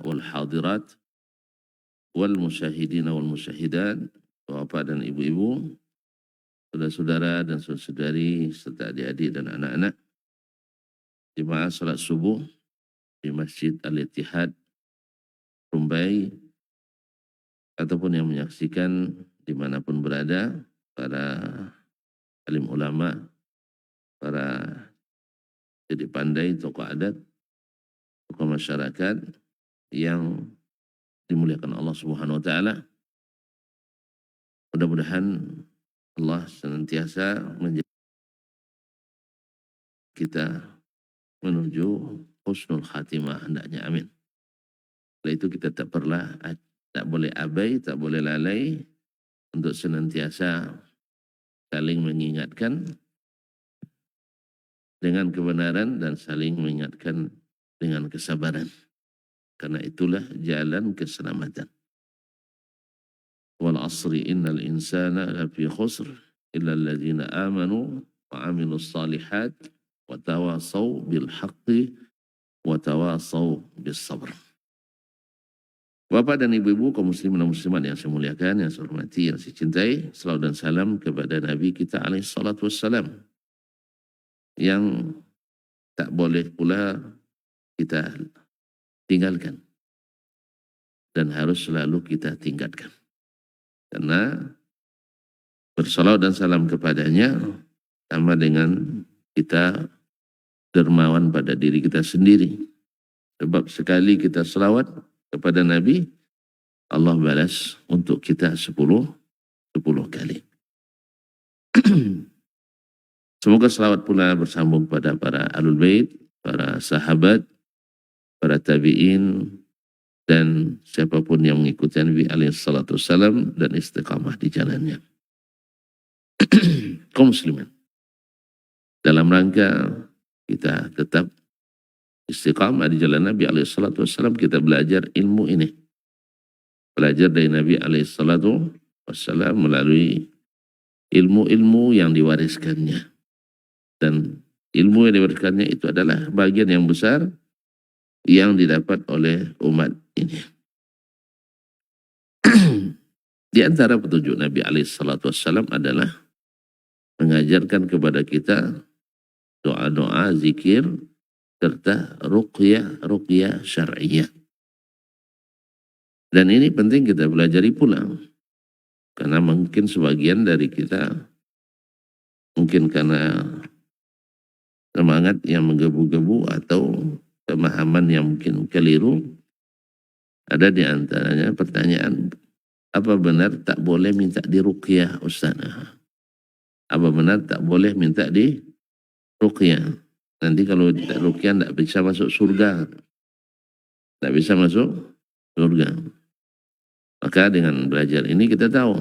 wal hadirat wal musyahidin wal musyahidat, bapak dan ibu-ibu, saudara-saudara dan saudari serta adik-adik dan anak-anak, jemaah salat subuh di Masjid Al-Ittihad Rumbai ataupun yang menyaksikan dimanapun berada, para alim ulama, para jadi pandai, tokoh adat, tokoh masyarakat yang dimuliakan Allah Subhanahu wa taala. Mudah-mudahan Allah senantiasa menjaga kita menuju husnul khatimah hendaknya, amin. Oleh itu kita tak boleh abai, tak boleh lalai untuk senantiasa saling mengingatkan dengan kebenaran dan saling mengingatkan dengan kesabaran. Karena itulah jalan keselamatan. Wal asri innal insana lafi khusr illa alladhina amanu wa amilus salihat wa tawasaw bil haqqi wa tawasaw bis sabr. Bapak dan ibu-ibu kaum muslimin dan muslimat yang saya muliakan, yang saya hormati, yang saya cintai, salawat dan salam kepada Nabi kita alaihi salatu wassalam, yang tak boleh pula kita tinggalkan dan harus selalu kita tingkatkan. Karena bersalawat dan salam kepadanya sama dengan kita dermawan pada diri kita sendiri. Sebab sekali kita selawat kepada Nabi, Allah balas untuk kita 10 kali. Semoga selawat pula bersambung pada para alul bait, para sahabat, para tabi'in, dan siapapun yang mengikuti Nabi alaihi salatu wassalam dan istiqamah di jalannya. Kaum muslimin, dalam rangka kita tetap istiqamah di jalan Nabi alaihi salatu wassalam, kita belajar ilmu ini. Belajar dari Nabi alaihi salatu wassalam melalui ilmu-ilmu yang diwariskannya. Dan ilmu yang diwariskannya itu adalah bagian yang besar yang didapat oleh umat ini. Di antara petunjuk Nabi alaihi salatu wassalam adalah mengajarkan kepada kita doa-doa, zikir, serta ruqyah syar'iyah. Dan ini penting kita pelajari pula. Karena mungkin sebagian dari kita, mungkin karena semangat yang menggebu-gebu atau pemahaman yang mungkin keliru, ada di antaranya pertanyaan, apa benar tak boleh minta di ruqyah Ustaz? Apa benar tak boleh minta di ruqyah? Nanti kalau tidak ruqyah tidak bisa masuk surga. Tidak bisa masuk surga. Maka dengan belajar ini kita tahu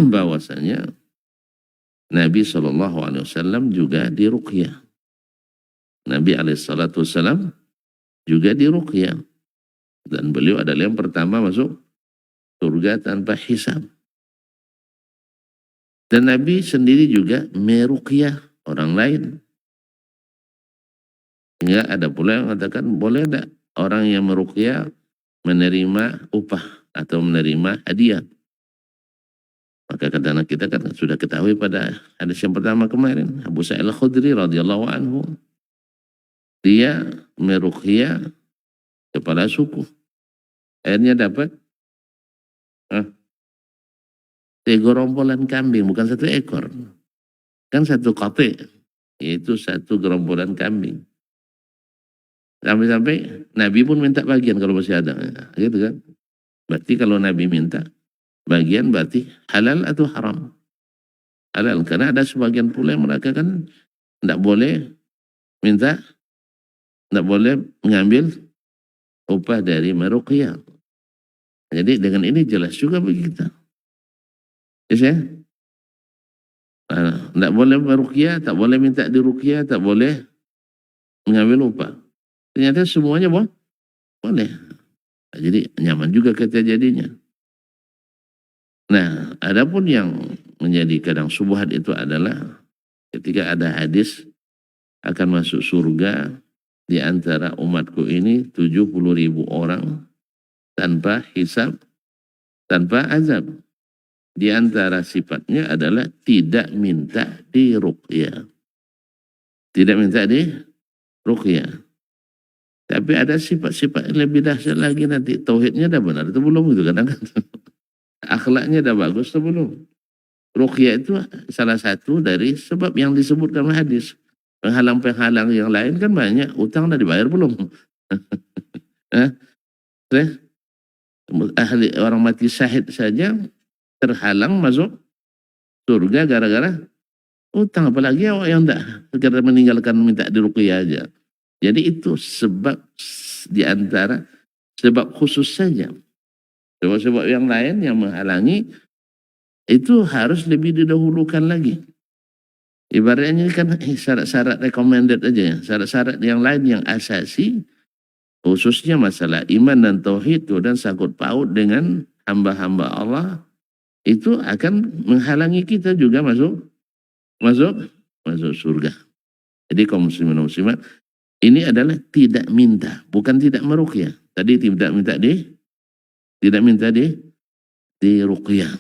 bahwasanya Nabi SAW juga di ruqyah. Nabi SAW juga di ruqyah. Dan beliau adalah yang pertama masuk surga tanpa hisab. Dan Nabi sendiri juga meruqyah orang lain. Hingga ada pula yang mengatakan boleh tidak orang yang meruqyah menerima upah atau menerima hadiah. Maka kata anak kita kan sudah ketahui pada hadis yang pertama kemarin, Abu Sa'id Al-Khudri radhiyallahu anhu, dia meruqyah kepala suku. Akhirnya dapat gerombolan kambing, bukan satu ekor. Kan satu qati', yaitu satu gerombolan kambing. Sampai-sampai Nabi pun minta bagian kalau masih ada. Gitu kan. Berarti kalau Nabi minta bagian berarti halal atau haram? Halal. Karena ada sebagian pula yang mereka kan tidak boleh minta, tidak boleh mengambil upah dari meruqyah. Jadi dengan ini jelas juga bagi kita. Yes, ya? Tidak boleh meruqyah, tak boleh minta di ruqyah, tak boleh mengambil upah. Ternyata semuanya boleh. Nah, jadi nyaman juga kita jadinya. Nah, adapun yang menjadi kadang subhat itu adalah ketika ada hadis akan masuk surga di antara umatku ini 70.000 orang tanpa hisab, tanpa azab. Di antara sifatnya adalah tidak minta diruqyah. Tidak minta diruqyah. Tapi ada sifat-sifat yang lebih dahsyat lagi nanti. Tauhidnya dah benar itu belum itu kadang-kadang. Akhlaknya dah bagus itu belum. Ruqyah itu salah satu dari sebab yang disebutkan dalam hadis. Penghalang-penghalang yang lain kan banyak. Utang dah dibayar belum? Eh? Ahli orang mati syahid saja terhalang masuk surga gara-gara utang. Apalagi yang tak segera meninggalkan minta diruqyah aja. Jadi itu sebab di antara sebab khusus saja. Sebab-sebab yang lain yang menghalangi itu harus lebih didahulukan lagi. Ibaratnya kan syarat-syarat recommended aja ya. Syarat-syarat yang lain yang asasi, khususnya masalah iman dan tauhid dan sangkut paut dengan hamba-hamba Allah, itu akan menghalangi kita juga masuk surga. Jadi kaum muslimin dan muslimat, ini adalah tidak minta, bukan tidak meruqyah. Tadi tidak minta diruqyah.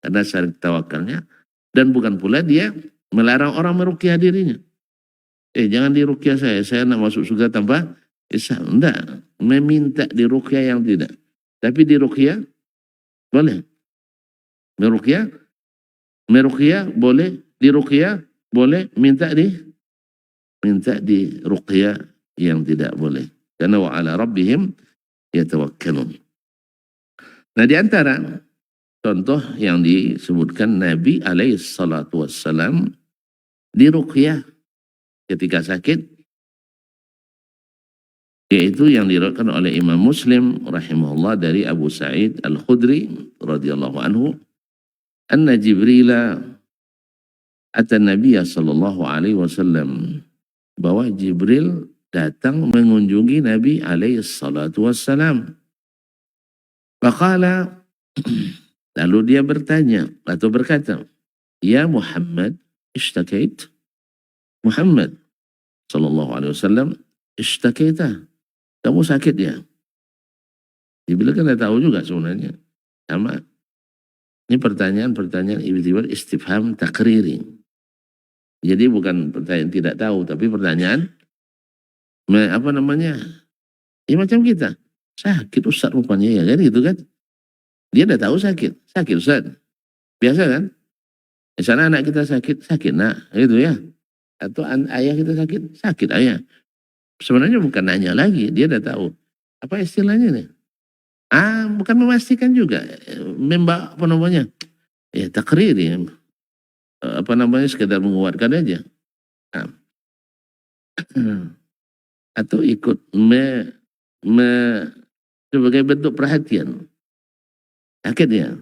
Karena syarat tawakalnya. Dan bukan pula dia melarang orang meruqyah dirinya. Jangan diruqyah saya nak masuk surga tanpa hisab. Enggak, meminta diruqyah yang tidak. Tapi diruqyah boleh. Meruqyah boleh, diruqyah boleh, minta diruqyah yang tidak boleh. Karena wa ala rabbihim yatawakkalun. Nah, di antara contoh yang disebutkan Nabi alaihi salatu wassalam diruqyah ketika sakit, yaitu yang diriwayatkan oleh Imam Muslim rahimahullah dari Abu Sa'id Al-Khudri radhiyallahu anhu, anna Jibrila ata Nabiya sallallahu alaihi wasallam, bahwa Jibril datang mengunjungi Nabi alaihi salatu wassalam. Faqala, lalu dia bertanya atau berkata, ya Muhammad, ishtakait? Muhammad sallallahu alaihi wasallam, ishtakaita? Kamu sakit ya? Jibril kan tidak tahu juga sebenarnya. Sama. Ini pertanyaan istifham takriri. Jadi bukan pertanyaan tidak tahu, tapi pertanyaan ya macam kita. Sakit Ustaz rupanya ya kan gitu kan. Dia udah tahu sakit Ustaz. Biasa kan? Misalnya anak kita sakit nak, gitu ya. Atau ayah kita sakit ayah. Sebenarnya bukan nanya lagi, dia udah tahu. Apa istilahnya nih? Bukan memastikan juga. Ya takrir ya. Sekedar menguatkan aja. Atau ikut sebagai bentuk perhatian. Sakit ya.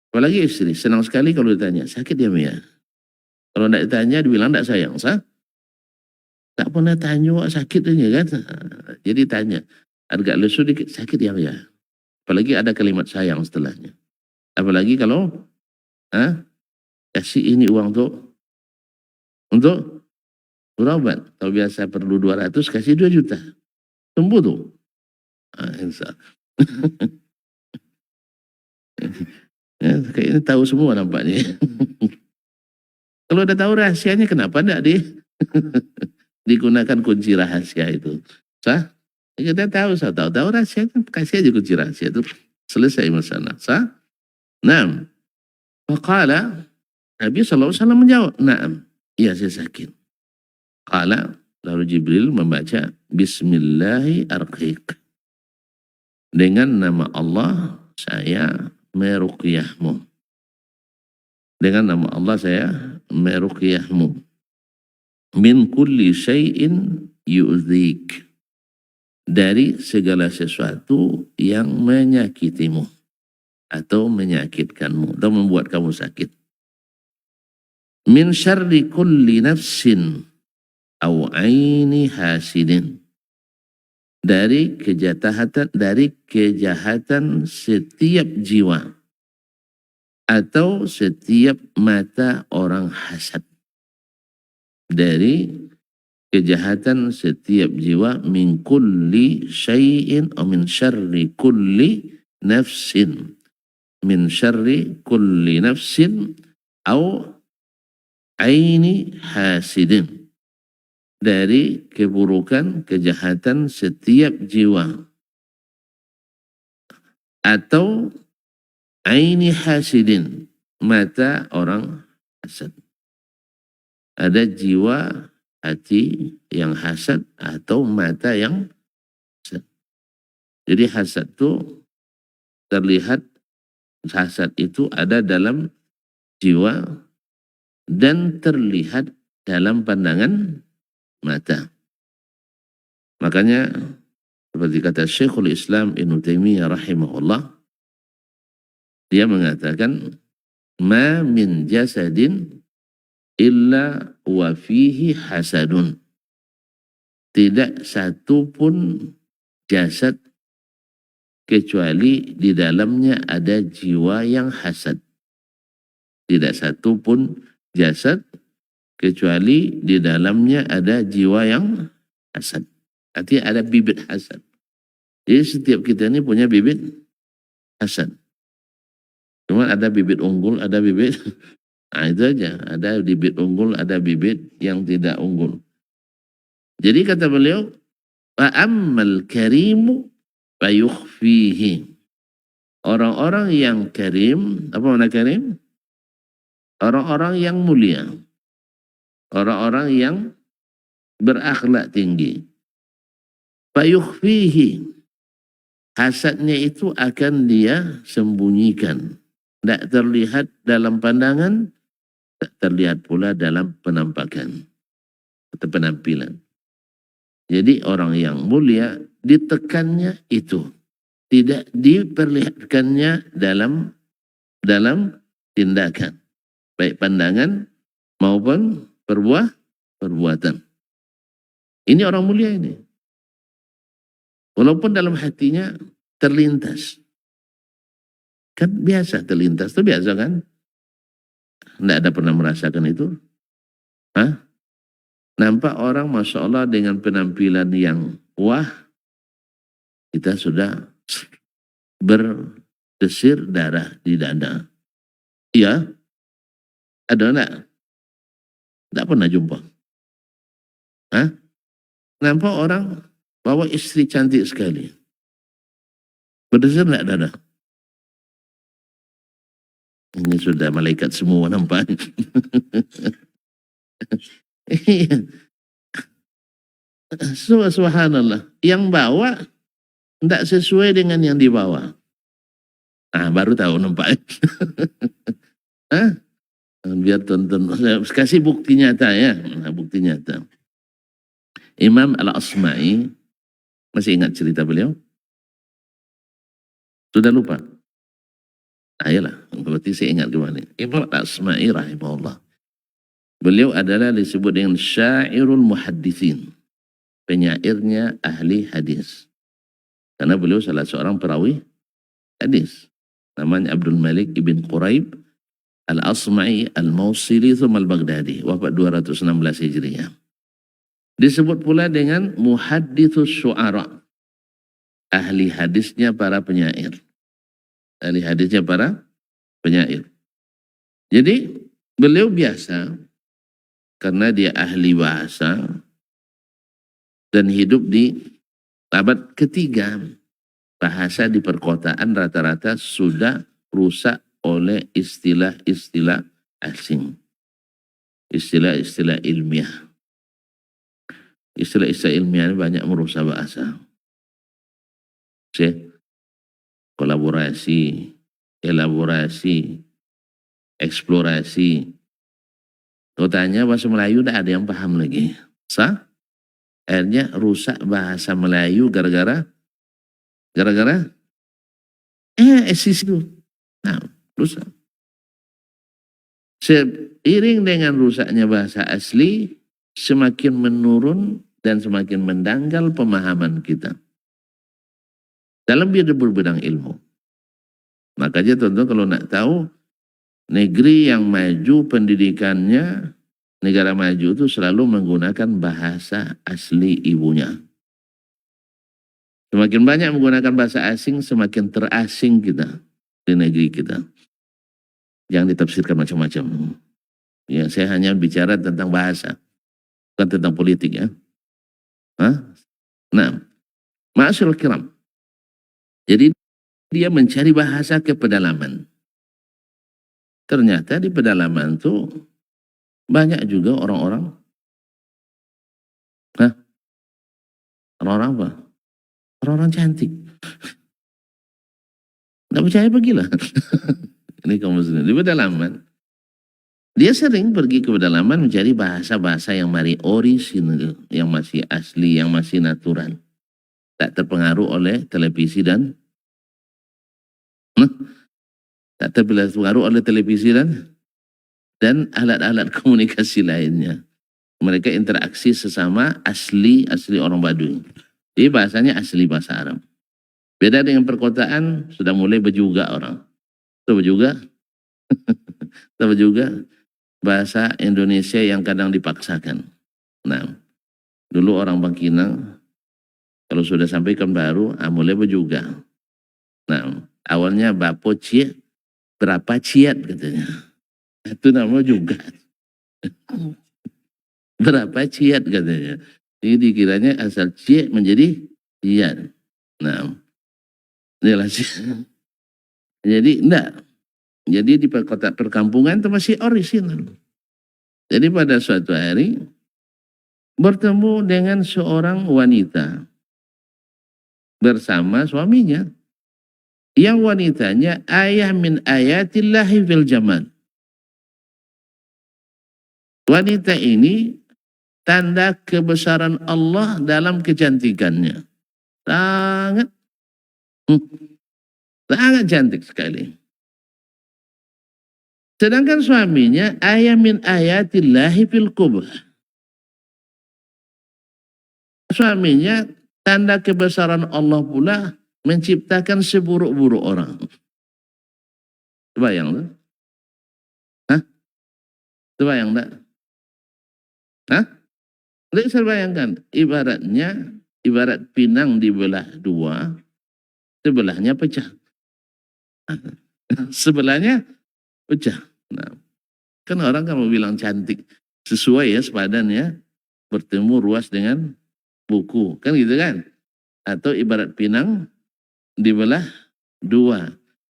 Apalagi istri, senang sekali kalau ditanya, sakit ya Mia? Kalau tidak ditanya, dibilang tidak sayang. Tak pernah tanya, sakit aja kan? Jadi tanya, agak lesu dikit, sakit ya Mia? Apalagi ada kalimat sayang setelahnya. Apalagi kalau kasih ini uang untuk berobat. Kalau biasa perlu 200, kasih 2 juta. Sembuh tuh. Insya kayaknya tahu semua nampaknya. Kalau udah tahu rahasianya, kenapa enggak digunakan kunci rahasia itu? Kita tahu rahasianya, kasih aja kunci rahasia itu. Selesai masalah. Naam. Faqala, Nabi SAW menjawab, naam, iya saya sakit. Qala, lalu Jibril membaca, Bismillahi arqiq. Dengan nama Allah saya meruqyahmu. Dengan nama Allah saya meruqyahmu. Min kulli syai'in yu'dhik. Dari segala sesuatu yang menyakitimu. Atau menyakitkanmu. Atau membuat kamu sakit. Min syarri kulli nafsin. Au aini hasidin. Dari kejahatan setiap jiwa atau setiap mata orang hasad. Dari kejahatan setiap jiwa, min kulli syai'in atau min syarri kulli nafsin, min syarri kulli nafsin au aini hasidin, dari keburukan kejahatan setiap jiwa atau aini hasidin, mata orang hasad. Ada jiwa hati yang hasad atau mata yang hasad. Jadi hasad itu terlihat, hasad itu ada dalam jiwa dan terlihat dalam pandangan mata. Makanya seperti kata Syekhul Islam Ibnu Taimiyah rahimahullah, dia mengatakan ma min jasadin illa wa fihi hasadun. Tidak satu pun jasad kecuali di dalamnya ada jiwa yang hasad. Tidak satu pun jasad kecuali di dalamnya ada jiwa yang hasad. Artinya ada bibit hasad. Jadi setiap kita ini punya bibit hasad. Cuma ada bibit unggul, ada bibit, nah itu aja. Ada bibit unggul, ada bibit yang tidak unggul. Jadi kata beliau, fa'ammal karimu fayukhfihi. Orang-orang yang karim, apa makna karim? Orang-orang yang mulia. Orang-orang yang berakhlak tinggi. Fayukhfihi. Hasadnya itu akan dia sembunyikan. Tidak terlihat dalam pandangan, tak terlihat pula dalam penampakan atau penampilan. Jadi orang yang mulia ditekannya itu, tidak diperlihatkannya dalam tindakan, baik pandangan maupun perbuatan. Ini orang mulia ini. Walaupun dalam hatinya terlintas. Kan biasa terlintas, itu biasa kan? Tidak ada pernah merasakan itu? Hah? Nampak orang Masya Allah dengan penampilan yang wah, kita sudah berdesir darah di dada. Iya? Ada enggak? Tidak pernah jumpa. Hah? Nampak orang bawa istri cantik sekali. Berdesir enggak dada? Ini sudah malaikat semua nampak. Subhanallah. Yang bawa tidak sesuai dengan yang dibawa. Nah, baru tahu nampak. Biar tonton. Kasih bukti nyata ya. Nah, bukti nyata. Imam Al-Asma'i, masih ingat cerita beliau? Sudah lupa? Ayolah, berarti saya ingat kembali. Imam Al-Asma'i rahimahullah. Beliau adalah disebut dengan syairul muhaddithin. Penyairnya ahli hadis. Karena beliau salah seorang perawi hadis. Namanya Abdul Malik ibn Quraib Al-Asma'i Al-Mausili thumma Al-Baghdadi. Wafat 216 Hijriah. Disebut pula dengan muhaddithus syu'ara. Ahli hadisnya para penyair. Ahli hadisnya para penyair. Jadi beliau biasa karena dia ahli bahasa dan hidup di abad ketiga. Bahasa di perkotaan rata-rata sudah rusak oleh istilah-istilah asing. Istilah-istilah ilmiah. Istilah-istilah ilmiah ini banyak merusak bahasa. Kolaborasi, elaborasi, eksplorasi. Kau tanya bahasa Melayu, tidak ada yang paham lagi. Akhirnya rusak bahasa Melayu gara-gara esis itu. Nah, rusak. Seiring dengan rusaknya bahasa asli, semakin menurun dan semakin mendangkal pemahaman kita dalam bidang ilmu. Makanya tentu kalau nak tahu negeri yang maju pendidikannya negara maju itu selalu menggunakan bahasa asli ibunya. Semakin banyak menggunakan bahasa asing, semakin terasing kita di negeri kita. Jangan ditafsirkan macam-macam. Ya, saya hanya bicara tentang bahasa, bukan tentang politik ya. Hah? Nah, ma'asyiral kiram. Jadi dia mencari bahasa ke pedalaman. Ternyata di pedalaman itu banyak juga orang-orang. Hah? Orang-orang apa? Orang-orang cantik. Nggak percaya pergilah. Ini kaum muslimin. Di pedalaman. Dia sering pergi ke pedalaman mencari bahasa-bahasa yang mari orisinil, yang masih asli, yang masih natural. Tak terpengaruh oleh televisi dan tak terpengaruh oleh televisi dan alat-alat komunikasi lainnya. Mereka interaksi sesama asli orang Baduy. Jadi bahasanya asli bahasa Arab. Beda dengan perkotaan, sudah mulai berjuga orang. Sudah berjuga? Sudah berjuga? Bahasa Indonesia yang kadang dipaksakan. Nah, dulu orang Bangkinang, kalau sudah sampaikan baru, mulai berjuga. Nah, awalnya Bapo Cie, berapa ciat katanya. Itu nama juga. Berapa ciat katanya. Jadi dikiranya asal cie menjadi ciat. Nah, jelas. Jadi enggak. Jadi di kota perkampungan itu masih orisinal. Jadi pada suatu hari bertemu dengan seorang wanita bersama suaminya. Yang wanitanya ayah min ayatillahi fil jamal. Wanita ini tanda kebesaran Allah dalam kecantikannya. Sangat, sangat cantik sekali. Sedangkan suaminya ayah min ayatillahi fil qubh. Suaminya tanda kebesaran Allah pula menciptakan seburuk-buruk orang. Bayang tak? Hah? Bayang tak? Hah? Tidak bisa bayangkan. Ibarat pinang dibelah dua, sebelahnya pecah. Sebelahnya pecah. Nah, kan orang kan mau bilang cantik. Sesuai ya sepadan ya. Bertemu ruas dengan buku. Kan gitu kan. Atau ibarat pinang dibelah dua.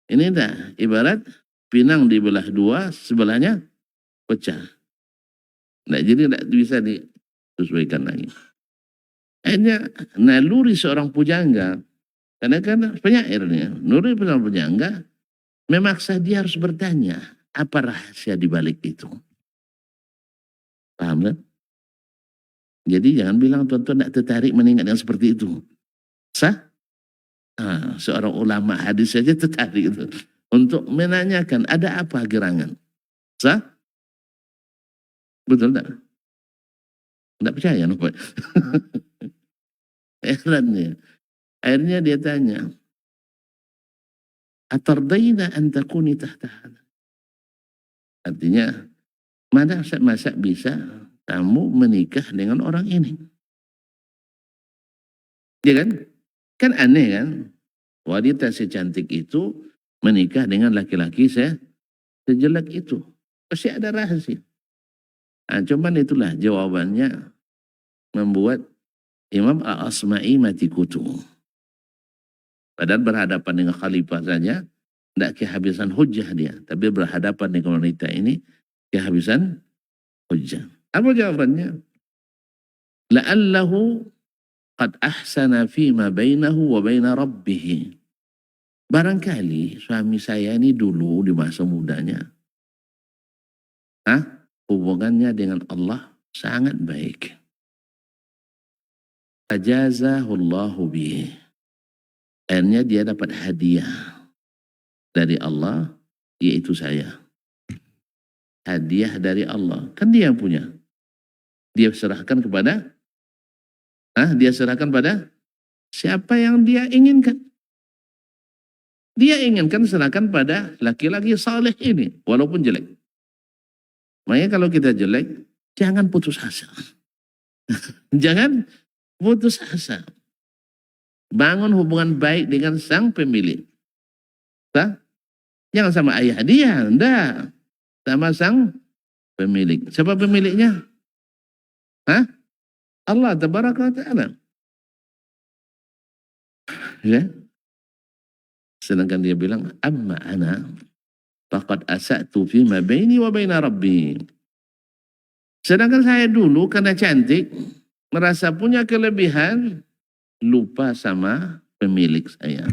Ini dah ibarat pinang dibelah dua, sebelahnya pecah. Nah, jadi tidak bisa disesuaikan lagi. Akhirnya naluri seorang pujangga, karena kan penyairnya, naluri seorang pujangga, memaksa dia harus bertanya, apa rahasia di balik itu? Paham kan? Jadi jangan bilang tuan-tuan tidak tertarik meningkat yang seperti itu. Sah? Seorang ulama hadis saja tertarik itu. Untuk menanyakan ada apa gerangan. Sah? Betul tak? Tidak percaya nampak. Herannya. Akhirnya dia tanya, atardaina an takuni tahta hada. Artinya, masa bisa kamu menikah dengan orang ini? Ya kan? Kan aneh kan? Wanita secantik itu menikah dengan laki-laki sejelek itu. Pasti ada rahasia. Nah, cuman itulah jawabannya membuat Imam Al-Asma'i mati kutu. Padahal berhadapan dengan khalifah saja, tidak kehabisan hujah dia. Tapi berhadapan dengan wanita ini, kehabisan hujah. Apa jawabannya? La'allahu qad ahsana fima bainahu wa baina rabbih. Barangkali suami saya ini dulu di masa mudanya, hubungannya dengan Allah sangat baik. Fajazahullahu bih. Akhirnya dia dapat hadiah dari Allah, yaitu saya. Hadiah dari Allah. Kan dia yang punya. Dia serahkan kepada, dia serahkan pada siapa yang dia inginkan. Dia inginkan serahkan pada laki-laki saleh ini, walaupun jelek. Makanya kalau kita jelek, Jangan putus asa. Jangan putus asa. Bangun hubungan baik dengan sang pemilik. Jangan sama ayah dia, enggak. Sama sang pemilik. Siapa pemiliknya? Allah tabaraka wa ta'ala. Ya. Sedangkan dia bilang, amma ana faqad asa'tu fima baini wa baina rabbi. Sedangkan saya dulu karena cantik, merasa punya kelebihan, lupa sama pemilik saya.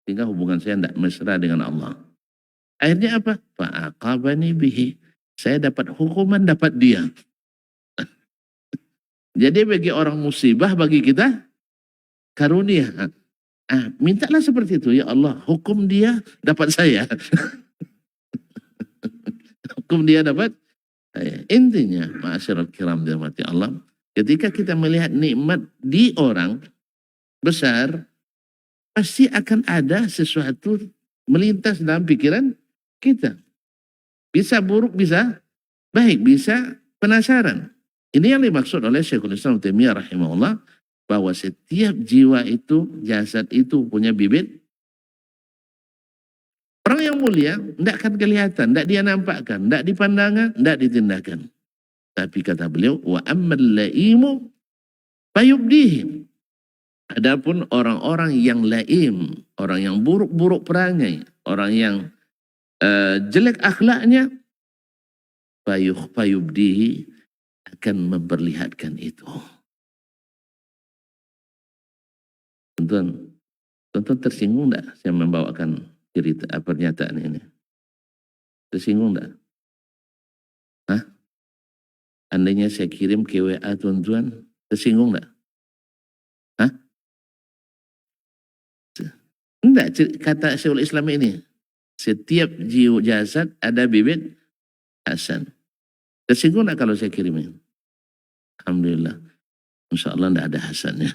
Sehingga hubungan saya tidak mesra dengan Allah. Akhirnya apa? Fa'aqabani bihi. Saya dapat hukuman, dapat dia. Jadi bagi orang musibah, bagi kita karunia. Mintalah seperti itu, ya Allah, hukum dia dapat saya. Hukum dia dapat saya. Intinya, ma'asyiral kiram dirahmati Allah, ketika kita melihat nikmat di orang besar, pasti akan ada sesuatu melintas dalam pikiran kita. Bisa buruk, bisa baik, bisa penasaran. Ini yang dimaksud oleh Syekhul Islam Taimiyah rahimahullah, bahwa setiap jiwa itu, jasad itu punya bibit. Orang yang mulia tidak akan kelihatan, tidak dia nampakkan, tidak dipandangkan, tidak ditindakan. Tapi kata beliau, wa ammal laimu fayubdihim. Adapun orang-orang yang laim, orang yang buruk-buruk perangai, orang yang jelek akhlaknya, fayubdihi, akan memperlihatkan itu. Tonton tersinggung enggak saya membawakan cerita pernyataan ini? Tersinggung enggak? Andainya saya kirim ke WA tuan-tuan, tersinggung enggak? Enggak, kata Syekhul Islam ini, setiap jiwa jasad ada bibit hasan. Tersinggung enggak kalau saya kirimin? Alhamdulillah. Insya Allah enggak ada hasannya.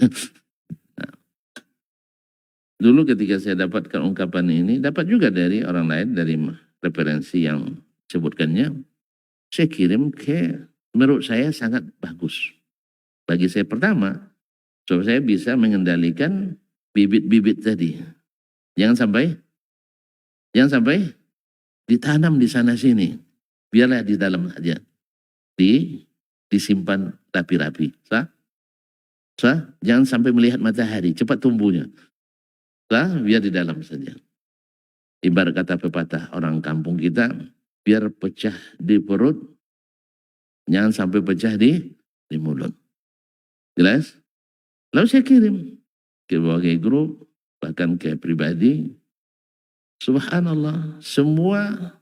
Dulu ketika saya dapatkan ungkapan ini, dapat juga dari orang lain, dari referensi yang sebutkannya, saya kirim ke, menurut saya sangat bagus. Bagi saya pertama, supaya saya bisa mengendalikan bibit-bibit tadi. Jangan sampai ditanam di sana sini. Biarlah di dalam saja. Disimpan rapi-rapi. Jangan sampai melihat matahari, cepat tumbuhnya. Biar di dalam saja. Ibarat kata pepatah orang kampung kita, biar pecah di perut, jangan sampai pecah di mulut. Jelas? Lalu saya kirim ke berbagai grup, bahkan ke pribadi. Subhanallah, semua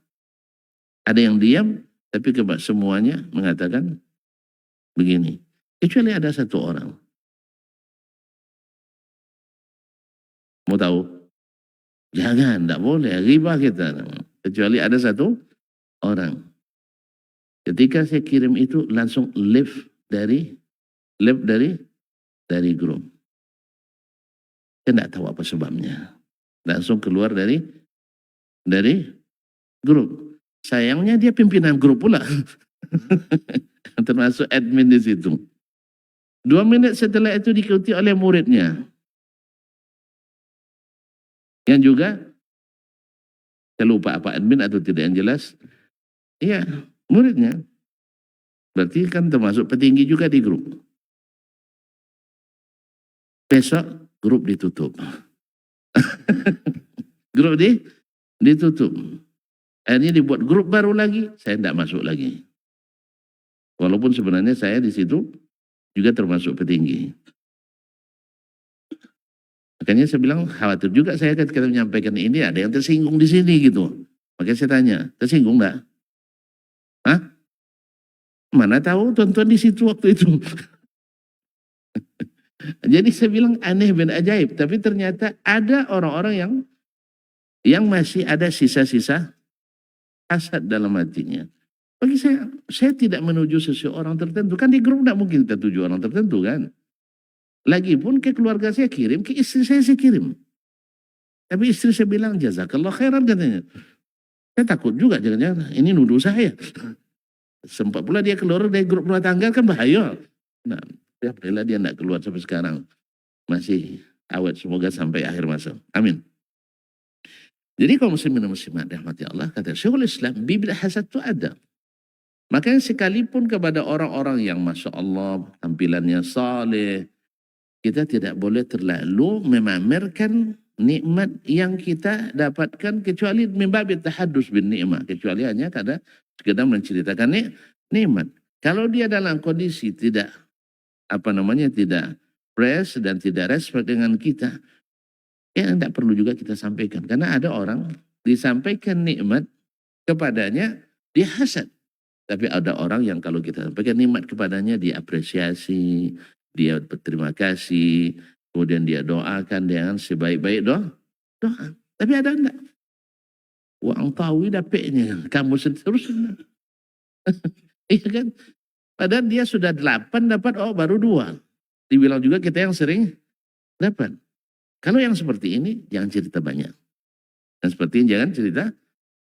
ada yang diam, tapi semuanya mengatakan begini. Kecuali ada satu orang. Mau tahu? Jangan, tidak boleh. Riba kita. Kecuali ada satu orang. Ketika saya kirim itu, langsung live dari grup. Saya tidak tahu apa sebabnya. Langsung keluar dari grup. Sayangnya dia pimpinan grup pula. Termasuk admin di situ. 2 menit setelah itu diikuti oleh muridnya. Yang juga, saya lupa apa admin atau tidak yang jelas. Iya, muridnya. Berarti kan termasuk petinggi juga di grup. Besok grup ditutup. Grup ditutup. Akhirnya dibuat grup baru lagi, saya tidak masuk lagi. Walaupun sebenarnya saya di situ juga termasuk petinggi. Makanya saya bilang khawatir juga saya ketika menyampaikan ini ada yang tersinggung di sini gitu. Makanya saya tanya, tersinggung enggak? Mana tahu tuan-tuan di situ waktu itu. Jadi saya bilang aneh ben ajaib, tapi ternyata ada orang-orang yang masih ada sisa-sisa hasad dalam hatinya. Bagi saya tidak menuju seseorang tertentu. Kan di grup tidak mungkin kita tuju orang tertentu kan. Lagipun ke keluarga saya kirim, ke istri saya kirim. Tapi istri saya bilang, jazakallah khairan katanya. Saya takut juga, jangan-jangan ini nuduh saya. sempat pula dia keluar dari grup rumah tangga kan bahaya. Nah, alhamdulillah dia tidak keluar sampai sekarang. Masih awet, semoga sampai akhir masa. Amin. Jadi kaum muslimin dan muslimat rahmati Allah, kata Syekhul Islam, bibit hasad itu ada. Makanya sekalipun kepada orang-orang yang Masya Allah tampilannya saleh, kita tidak boleh terlalu memamerkan nikmat yang kita dapatkan kecuali mimbabit tahadus bin nikmat, kecuali hanya kada sekedar menceritakan nikmat. Kalau dia dalam kondisi tidak tidak fresh dan tidak respect dengan kita, ya tidak perlu juga kita sampaikan. Karena ada orang disampaikan nikmat kepadanya dia hasad. Tapi ada orang yang kalau kita sampaikan nikmat kepadanya dia apresiasi, dia berterima kasih, kemudian dia doakan dengan sebaik-baik doa. Tapi ada enggak? Wang tahu dapetnya, kamu seterusnya. Iya kan? Padahal dia sudah 8 dapat, oh baru 2. Dibilang juga kita yang sering dapat. Kalau yang seperti ini jangan cerita banyak. Dan seperti ini jangan cerita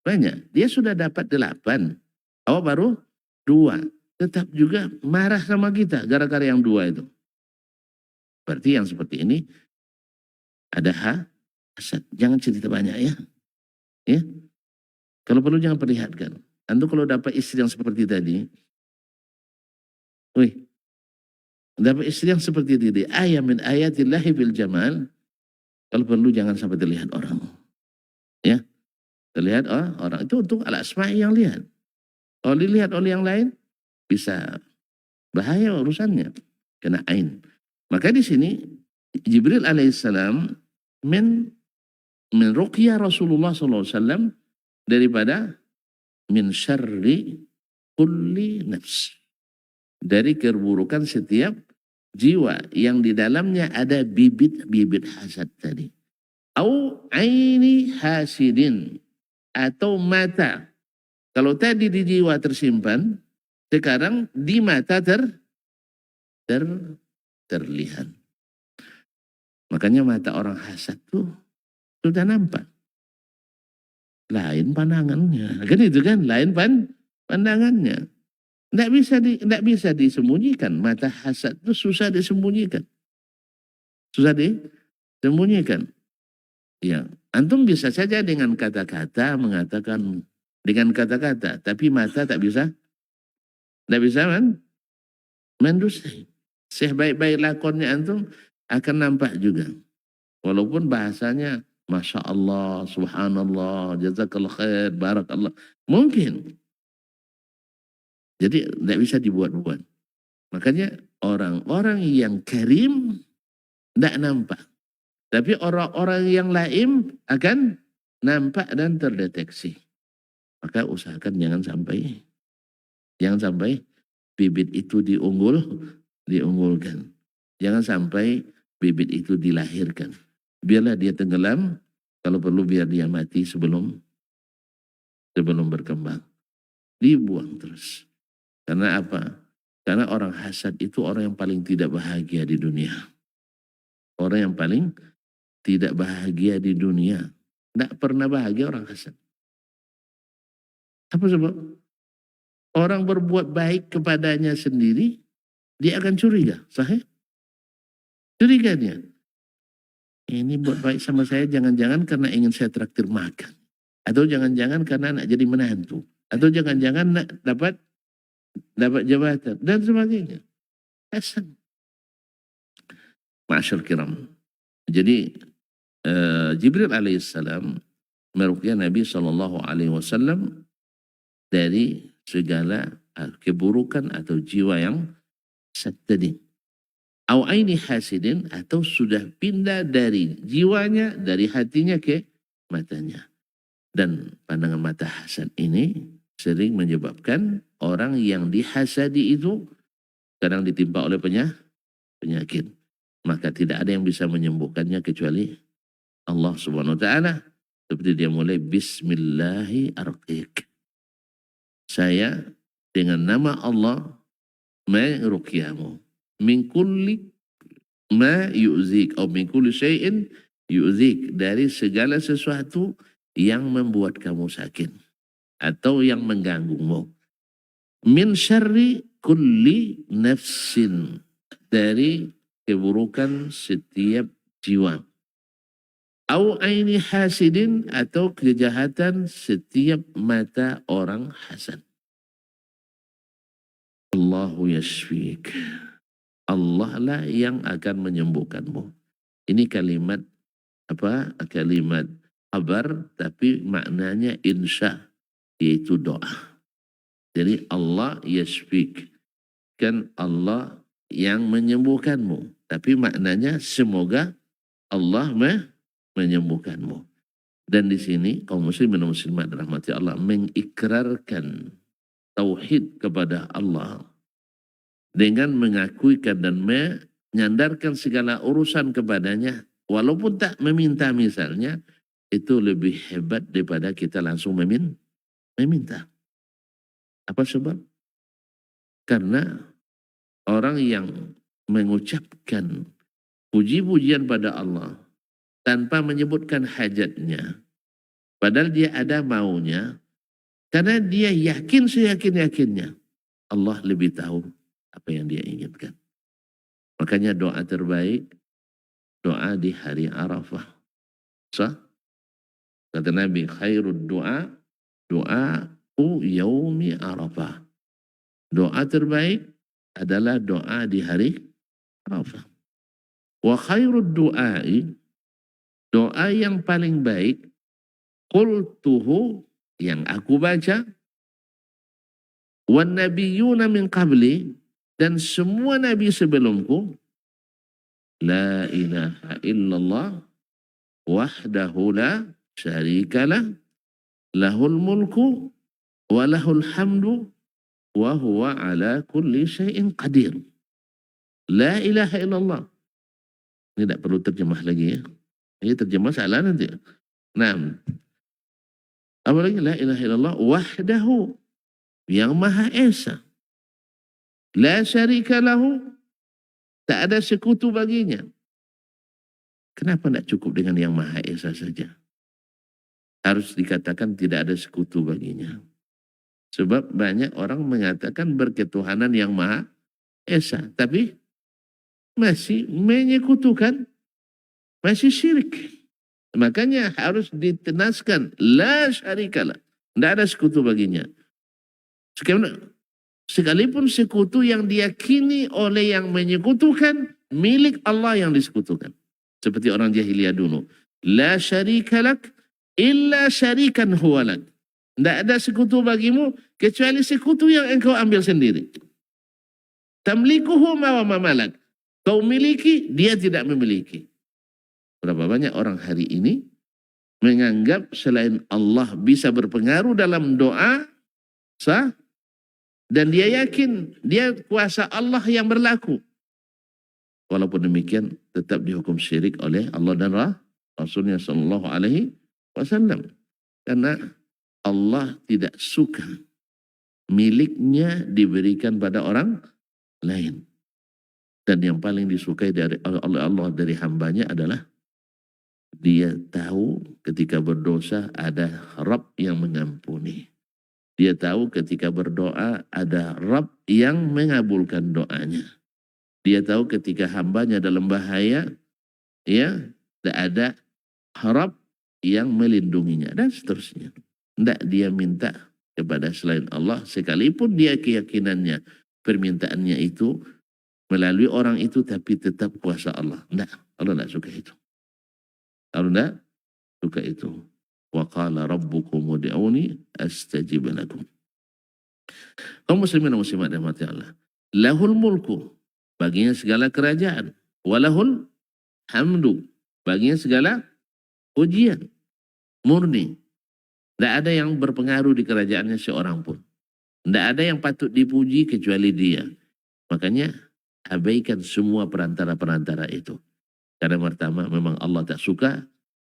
banyak. Dia sudah dapat 8. Oh baru 2. Tetap juga marah sama kita gara-gara yang 2 itu. Berarti yang seperti ini ada hasad. Jangan cerita banyak ya. Ya. Kalau perlu jangan perlihatkan. Antum kalau dapat istri yang seperti tadi, dapat istri yang seperti tadi, ayat min ayatillahi bil jamal, kalau perlu jangan sampai terlihat orang. Ya. Terlihat orang itu untuk al-asma'i yang lihat. Kalau dilihat oleh yang lain, bisa bahaya urusannya. Kena ain. Maka di sini, Jibril alaihissalam min ruqyah Rasulullah SAW daripada min syarri kulli nafs. Dari keburukan setiap jiwa yang di dalamnya ada bibit-bibit hasad tadi. Au aini hasidin. Atau mata. Kalau tadi di jiwa tersimpan, sekarang di mata terlihat. Makanya mata orang hasad tuh sudah nampak. Lain pandangannya. Kan itu kan, lain pandangannya. Tidak bisa disembunyikan. Mata hasad itu susah disembunyikan. Susah disembunyikan. Ya, antum bisa saja dengan kata-kata mengatakan dengan kata-kata, tapi mata tak bisa mendustai. Sebaik-baik lakonnya antum akan nampak juga. Walaupun bahasanya Masya Allah, Subhanallah, Jazakallah khair, Barakallah. Mungkin. Jadi tidak bisa dibuat-buat. Makanya orang-orang yang karim tidak nampak. Tapi orang-orang yang laim akan nampak dan terdeteksi. Maka usahakan jangan sampai bibit itu diunggulkan. Jangan sampai bibit itu dilahirkan. Biarlah dia tenggelam, kalau perlu biar dia mati sebelum berkembang. Dibuang terus. Karena apa? Karena orang hasad itu orang yang paling tidak bahagia di dunia. Orang yang paling tidak bahagia di dunia. Tidak pernah bahagia orang hasad. Apa sebab? Orang berbuat baik kepadanya sendiri, dia akan curiga. Sahih? Curiga dia. Ini buat baik sama saya jangan-jangan karena ingin saya traktir makan. Atau jangan-jangan karena nak jadi menantu. Atau jangan-jangan nak dapat jabatan. Dan sebagainya. Hasad. Ma'asyar kiram. Jadi Jibril alaihissalam meruqyah Nabi SAW dari segala keburukan atau jiwa yang tadi. Au aini hasidin, atau sudah pindah dari jiwanya, dari hatinya ke matanya. Dan pandangan mata hasad ini sering menyebabkan orang yang dihasadi itu kadang ditimpa oleh penyakit. Maka tidak ada yang bisa menyembuhkannya kecuali Allah Subhanahu wa ta'ala. Seperti dia mulai bismillahi arqiq. Saya dengan nama Allah meruqyamu min kulli ma yu'zik atau min kulli syai'in yu'zik, dari segala sesuatu yang membuat kamu sakit atau yang mengganggumu. Min syarri kulli nafsin, dari keburukan setiap jiwa. Au aini hasidin, atau kejahatan setiap mata orang hasad. Allahu yashfik. Allah lah yang akan menyembuhkanmu. Ini kalimat apa? Kalimat kabar, tapi maknanya insya, yaitu doa. Jadi Allah yashfik, kan Allah yang menyembuhkanmu. Tapi maknanya semoga Allah menyembuhkanmu. Dan di sini kaum muslimin dan muslimat rahmati Allah mengikrarkan tauhid kepada Allah dengan mengakuikan dan menyandarkan segala urusan kepadanya, walaupun tak meminta misalnya, itu lebih hebat daripada kita langsung meminta. Apa sebab? Karena orang yang mengucapkan puji-pujian pada Allah tanpa menyebutkan hajatnya, padahal dia ada maunya, karena dia yakin seyakin-yakinnya Allah lebih tahu apa yang dia inginkan. Makanya doa terbaik, doa di hari Arafah. Sah? Kata Nabi, khairud doa, doa'u yaumi Arafah. Doa terbaik adalah doa di hari Arafah. Wa khairud du'ai, doa yang paling baik, qultuhu, yang aku baca, wan nabiyuna min qabli, dan semua nabi sebelumku, la ilaha illallah wahdahu la syarikalah, lahul mulku wa lahul hamdu wa huwa ala kulli syai'in qadir. La ilaha illallah. Ini tak perlu terjemah lagi ya. Ini terjemah salah nanti. Nah, apa lagi? La ilaha illallah wahdahu, yang maha esa. La syarika lahu, tak ada sekutu baginya. Kenapa tak cukup dengan yang maha esa saja? Harus dikatakan tidak ada sekutu baginya. Sebab banyak orang mengatakan berketuhanan yang maha esa, tapi masih menyekutukan, masih syirik. Makanya harus ditenaskan, la syarikalah, tidak ada sekutu baginya. Sekalipun sekutu yang diyakini oleh yang menyekutukan, milik Allah yang disekutukan. Seperti orang jahiliyah dulu. La syarikalak illa syarikan huwalak. Tidak ada sekutu bagimu kecuali sekutu yang engkau ambil sendiri. Tamlikuhu ma wa malak. Kau miliki, dia tidak memiliki. Berapa banyak orang hari ini menganggap selain Allah bisa berpengaruh dalam doa, sah, dan dia yakin dia kuasa Allah yang berlaku. Walaupun demikian tetap dihukum syirik oleh Allah dan Rasulnya sallallahu alaihi wasallam. Karena Allah tidak suka miliknya diberikan pada orang lain. Dan yang paling disukai oleh Allah dari hambanya adalah dia tahu ketika berdosa ada Rabb yang mengampuni. Dia tahu ketika berdoa ada Rabb yang mengabulkan doanya. Dia tahu ketika hambanya dalam bahaya, ya, tidak ada Rabb yang melindunginya, dan seterusnya. Tidak dia minta kepada selain Allah, sekalipun dia keyakinannya, permintaannya itu melalui orang itu, tapi tetap kuasa Allah. Tidak, Allah tidak suka itu. Allah tidak suka itu. Wa qala rabbukum ud'uni astajib lakum. Kaum muslimin dan muslimat rahmati Allah. Lahul mulku, baginya segala kerajaan. Walahul hamdu, baginya segala pujian. Murni. Tidak ada yang berpengaruh di kerajaannya seorang pun. Tidak ada yang patut dipuji kecuali dia. Makanya abaikan semua perantara-perantara itu. Karena pertama memang Allah tak suka.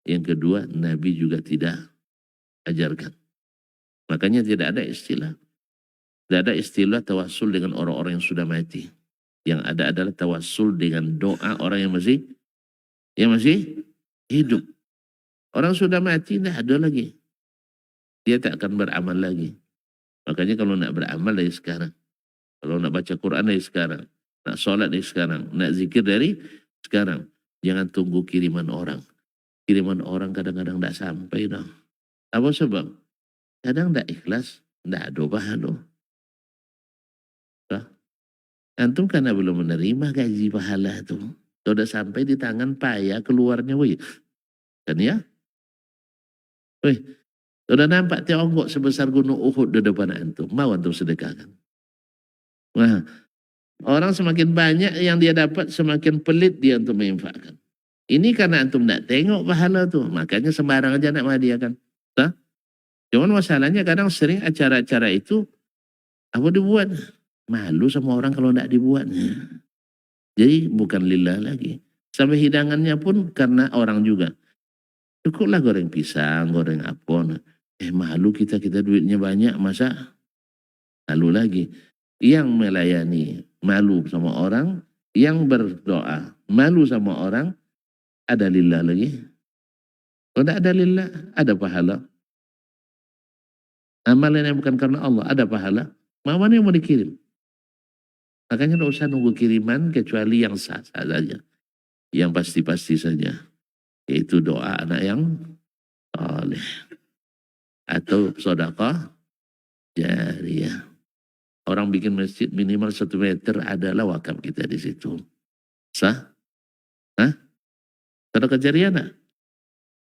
Yang kedua, Nabi juga tidak ajarkan. Makanya tidak ada istilah. Tidak ada istilah tawassul dengan orang-orang yang sudah mati. Yang ada adalah tawassul dengan doa orang yang masih hidup. Orang sudah mati, tidak ada lagi. Dia tak akan beramal lagi. Makanya kalau nak beramal dari sekarang, kalau nak baca Quran dari sekarang, nak sholat dari sekarang, nak zikir dari sekarang. Jangan tunggu kiriman orang. Kiriman orang kadang-kadang tak sampai dah. Apa sebab? Kadang tak ikhlas, tak ada pahala. Antum karena belum menerima gaji pahala tu. Sudah sampai di tangan payah keluarnya. Wih. Kan ya? Wih. Sudah nampak tiongkok sebesar gunung Uhud di depan antum. Mau antum sedekahkan. Wah. Orang semakin banyak yang dia dapat, semakin pelit dia untuk menginfakkan. Ini karena antum tak tengok pahala tu. Makanya sembarang aja nak menghadiahkan. Nah? Cuman masalahnya kadang sering acara-acara itu apa dibuat? Malu sama orang kalau tidak dibuatnya. Jadi bukan lillah lagi. Sampai hidangannya pun karena orang juga. Cukuplah goreng pisang, goreng apon. Malu kita duitnya banyak, masa malu lagi. Yang melayani malu sama orang, yang berdoa malu sama orang, ada lillah lagi. Kalau tidak ada lillah, ada pahala. Amalan yang bukan karena Allah, ada pahala. Mana yang mau dikirim? Makanya tidak usah nunggu kiriman kecuali yang sah-sah saja. Yang pasti-pasti saja. Yaitu doa anak yang soleh. Atau sedekah jariyah. Orang bikin masjid minimal 1 meter adalah wakaf kita di situ. Sah? Hah? Sedekah jariyah nak?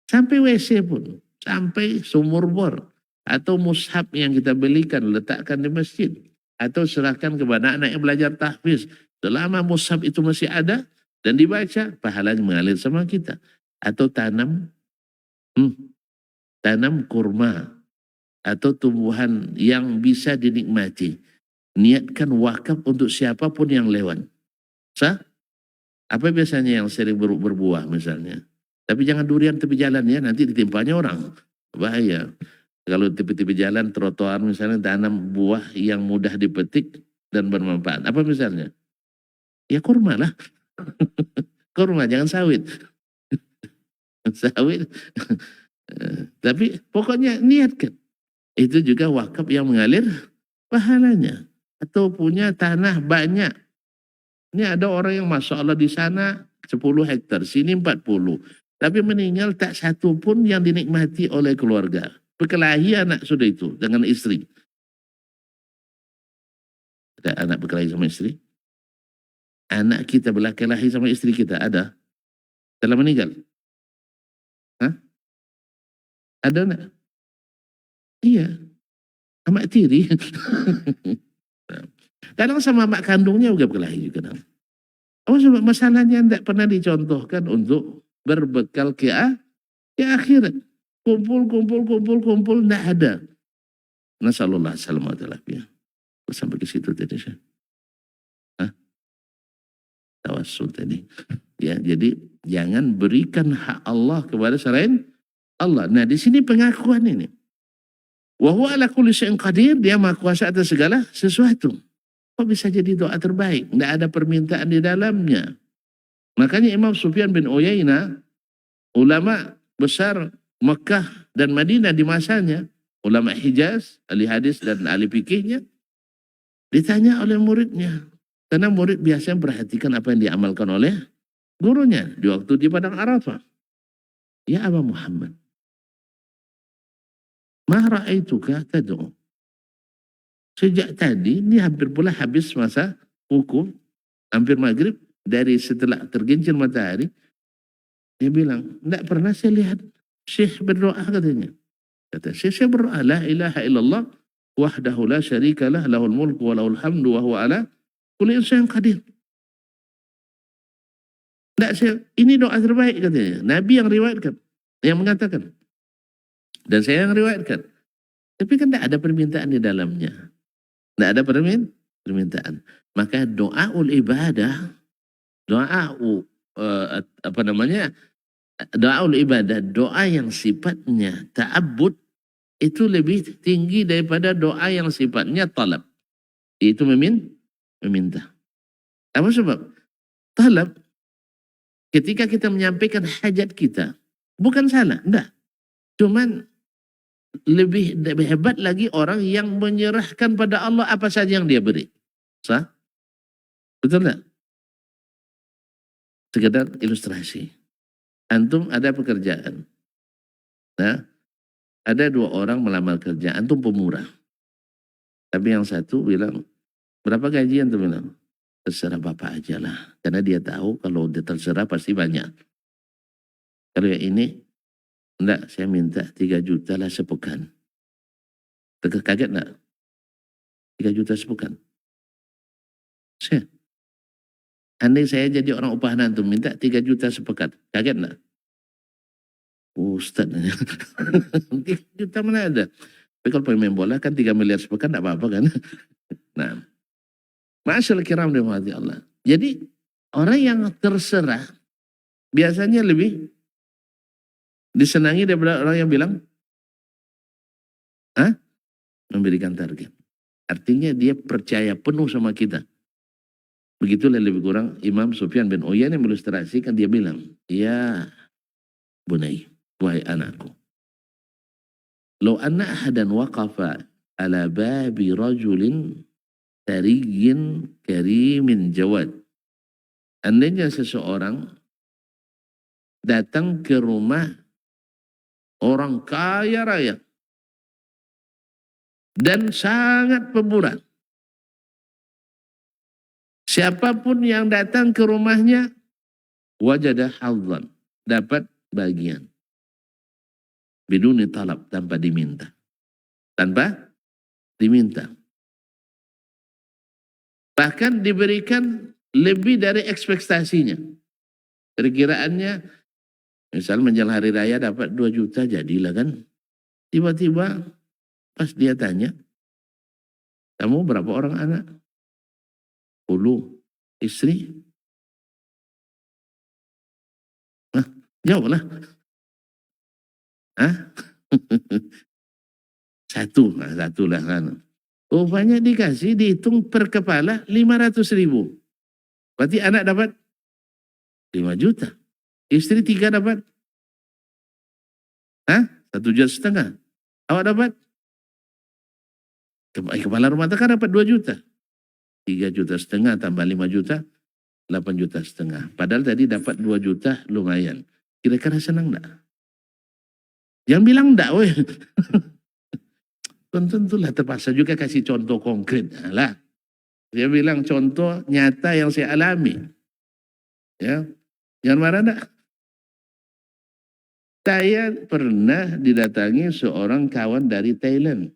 Sampai WC pun. Sampai sumur bor. Atau mushaf yang kita belikan letakkan di masjid. Atau serahkan kepada anak yang belajar tahfiz. Selama mushaf itu masih ada dan dibaca, pahalanya mengalir sama kita. Atau tanam kurma atau tumbuhan yang bisa dinikmati. Niatkan wakaf untuk siapapun yang lewat. Sah? Apa biasanya yang sering berbuah misalnya? Tapi jangan durian tepi jalan ya, nanti ditimpanya orang. Bahaya. Kalau tepi-tepi jalan, trotoar misalnya, tanam buah yang mudah dipetik dan bermanfaat. Apa misalnya? Ya kurma lah. Kurma, jangan sawit. Sawit. Tapi pokoknya niatkan. Itu juga wakaf yang mengalir pahalanya. Atau punya tanah banyak. Ini ada orang yang Masya Allah di sana 10 hektar, sini 40. Tapi meninggal tak satu pun yang dinikmati oleh keluarga. Berkelahi anak sudah itu dengan istri. Ada anak berkelahi sama istri? Anak kita berkelahi sama istri kita ada? Telah meninggal? Hah? Ada enggak? Iya. Amak tiri. Kadang sama mak kandungnya juga berkelahi juga. Apa sebab masalahnya tidak pernah dicontohkan untuk berbekal ke akhirat. Kumpul, tidak ada. Nasallallahu alaihi wasallam. Sampai ke situ tadi saya. Tawassul tadi. Ya, jadi jangan berikan hak Allah kepada selain Allah. Nah, di sini pengakuan ini. Wa huwa ala kulli syai'in qadir, dia maha kuasa atas segala sesuatu. Kok bisa jadi doa terbaik? Tidak ada permintaan di dalamnya. Makanya Imam Sufyan bin Uyainah, ulama besar Mekah dan Madinah di masanya, ulama Hijaz, ahli hadis dan ahli fikihnya, ditanya oleh muridnya. Karena murid biasanya perhatikan apa yang diamalkan oleh gurunya di waktu di padang Arafah. Ya Aba Muhammad, ma ra'aituka tad'u. Sejak tadi, ini hampir pula habis masa hukum, hampir maghrib, dari setelah tergelincir matahari, dia bilang, tidak pernah saya lihat Syekh berdoa katanya. Kata Syekh, saya berdoa, la ilaha illallah, wahdahu la syarika lah, lahul mulku wa lahul hamdu, wa huwa ala kulli syai'in qadir. Ini doa terbaik katanya. Nabi yang riwayatkan, yang mengatakan. Dan saya yang riwayatkan. Tapi kan tidak ada permintaan di dalamnya. Tidak ada permintaan. Maka doaul ibadah, doaul ibadah, doa yang sifatnya ta'abbud, itu lebih tinggi daripada doa yang sifatnya talab. Itu meminta. Apa sebab? Talab, ketika kita menyampaikan hajat kita, bukan salah, enggak. Cuman lebih hebat lagi orang yang menyerahkan pada Allah apa saja yang dia beri. Sah? Betul nggak? Sekedar ilustrasi. Antum ada pekerjaan. Nah, ada 2 orang melamar kerja. Antum pemurah. Tapi yang satu bilang, berapa gaji antum bilang? Terserah bapak aja lah. Karena dia tahu kalau dia terserah pasti banyak. Kalau yang ini, enggak, saya minta 3 juta lah sepekan. Kaget enggak? 3 juta sepekan. Saya, andai saya jadi orang upahan antum, minta 3 juta sepekan. Kaget enggak? Ustaz, 3 juta mana ada? Tapi kalau pemain bola kan 3 miliar sepekan enggak apa-apa kan? Nah, ma'asyal kiram dirahmati Allah. Jadi, orang yang terserah, biasanya lebih disenangi daripada orang yang bilang, memberikan target. Artinya dia percaya penuh sama kita. Begitulah lebih kurang Imam Sufyan bin Uyainah yang mengilustrasikan, dia bilang, ya bunai, wahai anakku, law anna ahadan waqafa ala babi rajulin tariyin karimin jawad. Andainya seseorang datang ke rumah orang kaya raya dan sangat pemurah. Siapapun yang datang ke rumahnya, wajadah hadzan, dapat bagian. Biduni talab, tanpa diminta. Tanpa diminta. Bahkan diberikan lebih dari ekspektasinya. Perkiraannya, misal menjelang hari raya dapat 2 juta, jadilah kan. Tiba-tiba pas dia tanya, kamu berapa orang anak? 10. Istri? Nah, jawablah. Hah? Satu, nah satu lah kan. Rupanya dikasih, dihitung per kepala 500.000. Berarti anak dapat 5 juta. Istri 3 dapat? 1,5 juta. Awak dapat? Kepala rumah tangga dapat 2 juta. 3,5 juta tambah 5 juta, 8,5 juta. Padahal tadi dapat 2 juta lumayan. Kira-kira senang enggak? Yang bilang enggak, weh. Tentulah terpaksa juga kasih contoh konkret. Lah, dia bilang contoh nyata yang saya alami. Ya, jangan marah enggak? Saya pernah didatangi seorang kawan dari Thailand.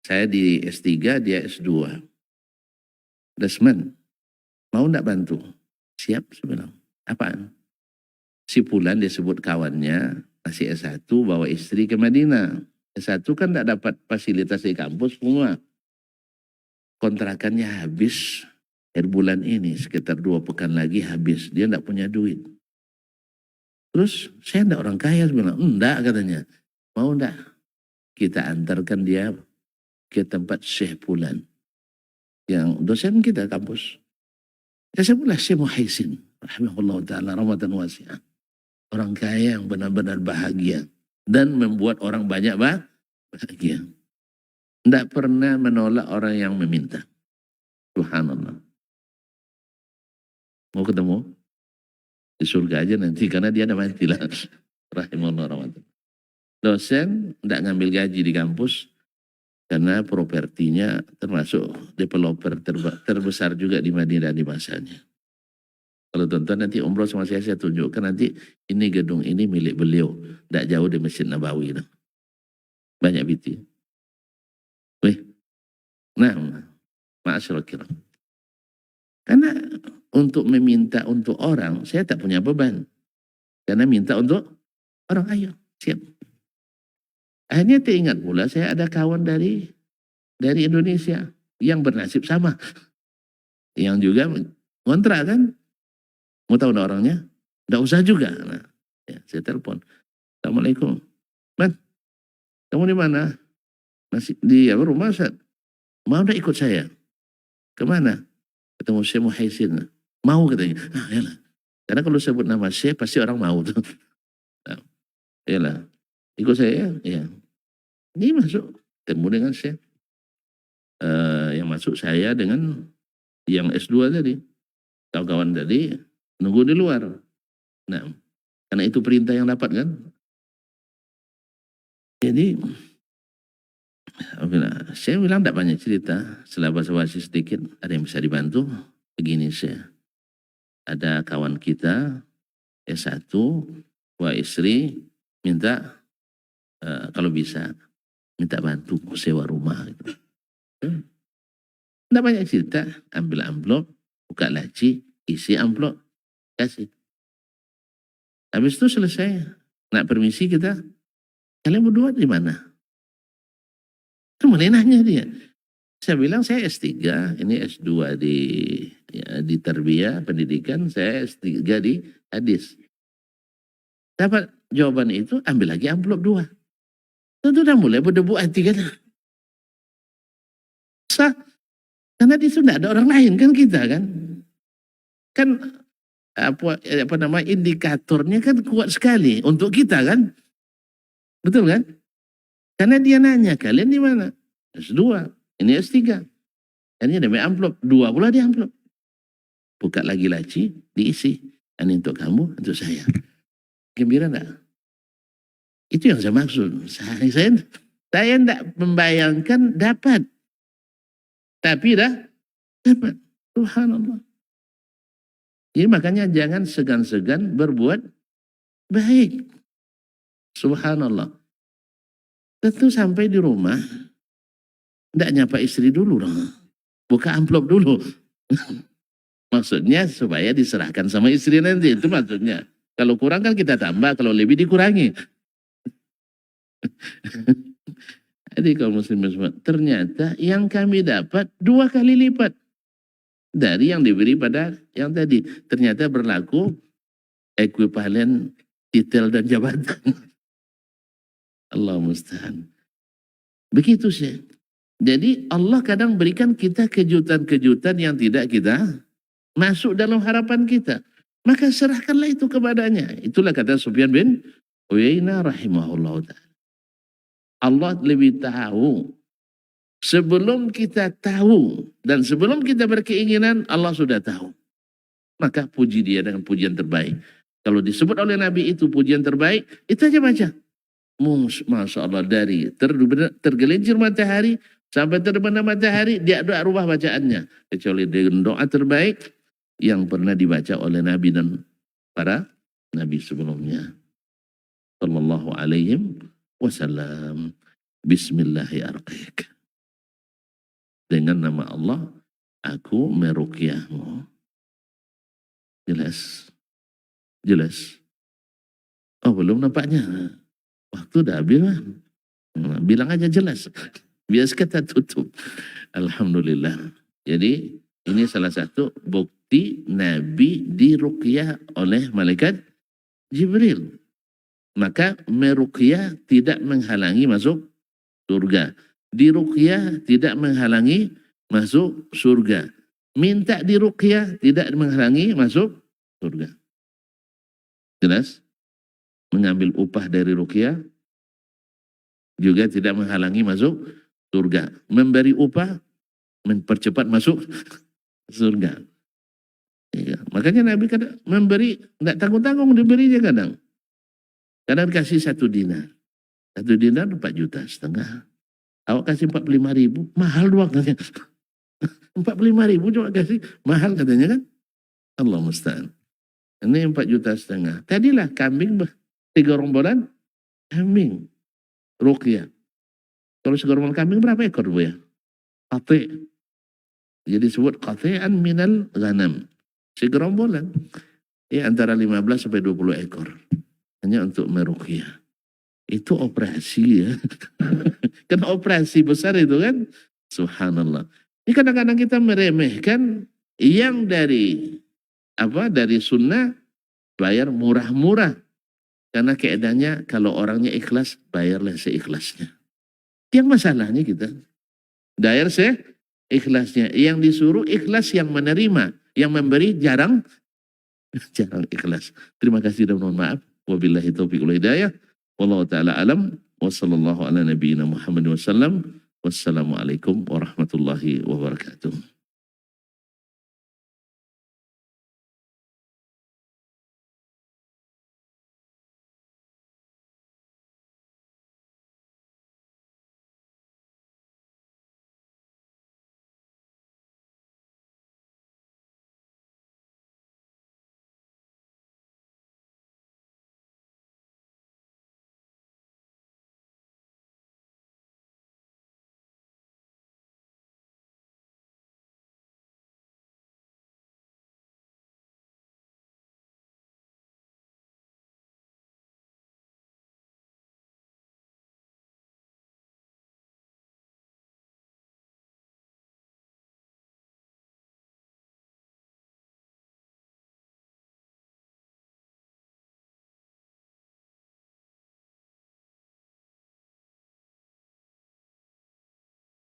Saya di S3, dia S2. Desmond, mau enggak bantu? Siap, saya bilang. Apaan? Si Pulan, dia sebut kawannya, masih S1, bawa istri ke Madinah. S1 kan enggak dapat fasilitas di kampus semua. Kontrakannya habis akhir bulan ini, sekitar 2 pekan lagi habis. Dia enggak punya duit. Terus saya enggak orang kaya, saya bilang, enggak katanya. Mau enggak? Kita antarkan dia ke tempat Syekh Pulan, yang dosen kita kampus. Ya saya bilang Syekh Muhaisin, rahimahullah ta'ala, rahmatan wasi'ah. Orang kaya yang benar-benar bahagia. Dan membuat orang banyak bahagia. Tidak pernah menolak orang yang meminta. Subhanallah. Mau ketemu? Di surga aja nanti, karena dia ada mati lah. Rahimahullah rahmatan. Dosen tidak ngambil gaji di kampus, karena propertinya termasuk developer terbesar juga di Madinah di masanya. Kalau tonton nanti umroh sama saya tunjukkan nanti ini gedung ini milik beliau. Tidak jauh di Masjid Nabawi. Banyak biti. Wih. Nah, ma'asyarul kiram. Karena untuk meminta untuk orang, saya tak punya beban. Karena minta untuk orang, ayo, siap. Akhirnya teringat pula saya ada kawan dari Indonesia yang bernasib sama. Yang juga ngontrak kan. Mau tahu enggak orangnya? Enggak usah juga. Nah, ya, saya telepon. Assalamualaikum. Man, kamu di mana? Masih di rumah Ustaz. Mau enggak ikut saya? Kemana? Ketemu Syekh Muhaisin. Mau katanya. Ah, yalah. Karena kalau sebut nama Syekh pasti orang mau tuh. Nah, yalah. ikut saya, ya. Ini masuk, ketemu dengan saya. Yang masuk saya dengan yang S2 tadi. Kawan-kawan tadi nunggu di luar. Nah, karena itu perintah yang dapat kan. Jadi, saya bilang tidak banyak cerita. Setelah basa-basi sedikit, ada yang bisa dibantu. Begini saya. Ada kawan kita, S1, 2 istri, minta kalau bisa, minta bantu sewa rumah. Gitu. Tidak banyak cerita, ambil amplop, buka laci, isi amplop, kasih. Habis itu selesai, nak permisi kita, kalian berdua di mana? Mulai nanya dia. Saya bilang saya S3, ini S2 di Tarbiyah, pendidikan, saya S3 di hadis. Dapat jawaban itu, ambil lagi amplop 2. Tentu udah mulai berdebu hati kan. Sah. Karena di sana ada orang lain kan kita kan. Kan apa nama indikatornya kan kuat sekali untuk kita kan. Betul kan? Karena dia nanya, kalian di mana? S2, ini S3. Ini ada amplop, 2 pula di amplop. Buka lagi laci, diisi. Ini untuk kamu, untuk saya. Gembira enggak? Itu yang saya maksud. Saya tidak membayangkan dapat. Tapi dah dapat. Subhanallah. Jadi makanya jangan segan-segan berbuat baik. Subhanallah. Tentu sampai di rumah, tidak nyapa istri dulu. Buka amplop dulu. Maksudnya supaya diserahkan sama istri nanti. Itu maksudnya. Kalau kurang kan kita tambah, kalau lebih dikurangi. Jadi kaum muslimin semua, ternyata yang kami dapat 2 kali lipat dari yang diberi pada yang tadi. Ternyata berlaku ekuivalen titel dan jabatan. Allah musta'an. Begitu sih. Jadi Allah kadang berikan kita kejutan-kejutan yang tidak kita masuk dalam harapan kita. Maka serahkanlah itu kepadanya. Itulah kata Sufyan bin Uyainah rahimahullah ta'ala. Allah lebih tahu. Sebelum kita tahu dan sebelum kita berkeinginan, Allah sudah tahu. Maka puji dia dengan pujian terbaik. Kalau disebut oleh Nabi itu pujian terbaik, itu aja baca. Masya Allah, dari tergelincir matahari sampai terbenam matahari, dia doa rubah bacaannya. Kecuali dengan doa terbaik yang pernah dibaca oleh Nabi dan para Nabi sebelumnya. Sallallahu alaihi wasallam. Bismillahirrahmanirrahim. Dengan nama Allah, aku meruqyahmu. Jelas? Jelas? Oh belum nampaknya. Waktu udah habis. Bilang aja jelas. Biasa kita tutup. Alhamdulillah. Jadi ini salah satu bukti Nabi diruqyah oleh malaikat Jibril. Maka meruqyah tidak menghalangi masuk surga. Diruqyah tidak menghalangi masuk surga. Minta diruqyah tidak menghalangi masuk surga. Jelas? Mengambil upah dari ruqyah juga tidak menghalangi masuk surga. Memberi upah mempercepat masuk surga. Ya, makanya Nabi kadang memberi, tidak tanggung-tanggung diberinya kadang. Kadang kasih 1 dinar. 1 dinar 4,5 juta. Awak kasih 45.000, mahal doang katanya. 45.000 cuma kasih, mahal katanya kan. Allah musta'an. Ini 4,5 juta. Tadilah kambing 3 rombolan, kambing. Ruqyah. Kalau segerombolan kambing berapa ekor bu ya? Qati'. Jadi disebut qati'an minal ghanam. Segerombolan. Ya antara 15 sampai 20 ekor. Hanya untuk meruqyah. Itu operasi ya. Kan operasi besar itu kan. Subhanallah. Ini kadang-kadang kita meremehkan yang dari sunnah bayar murah-murah. Karena keadaannya kalau orangnya ikhlas, bayarlah seikhlasnya. Yang masalahnya kita bayar seikhlasnya. Yang disuruh ikhlas yang menerima. Yang memberi jarang ikhlas. Terima kasih dan mohon maaf. Wabillahi taufiq wal hidayah. Wallahu ta'ala alam. Wa sallallahu ala nabiyyina Muhammad wa sallam. Wassalamualaikum warahmatullahi wabarakatuh.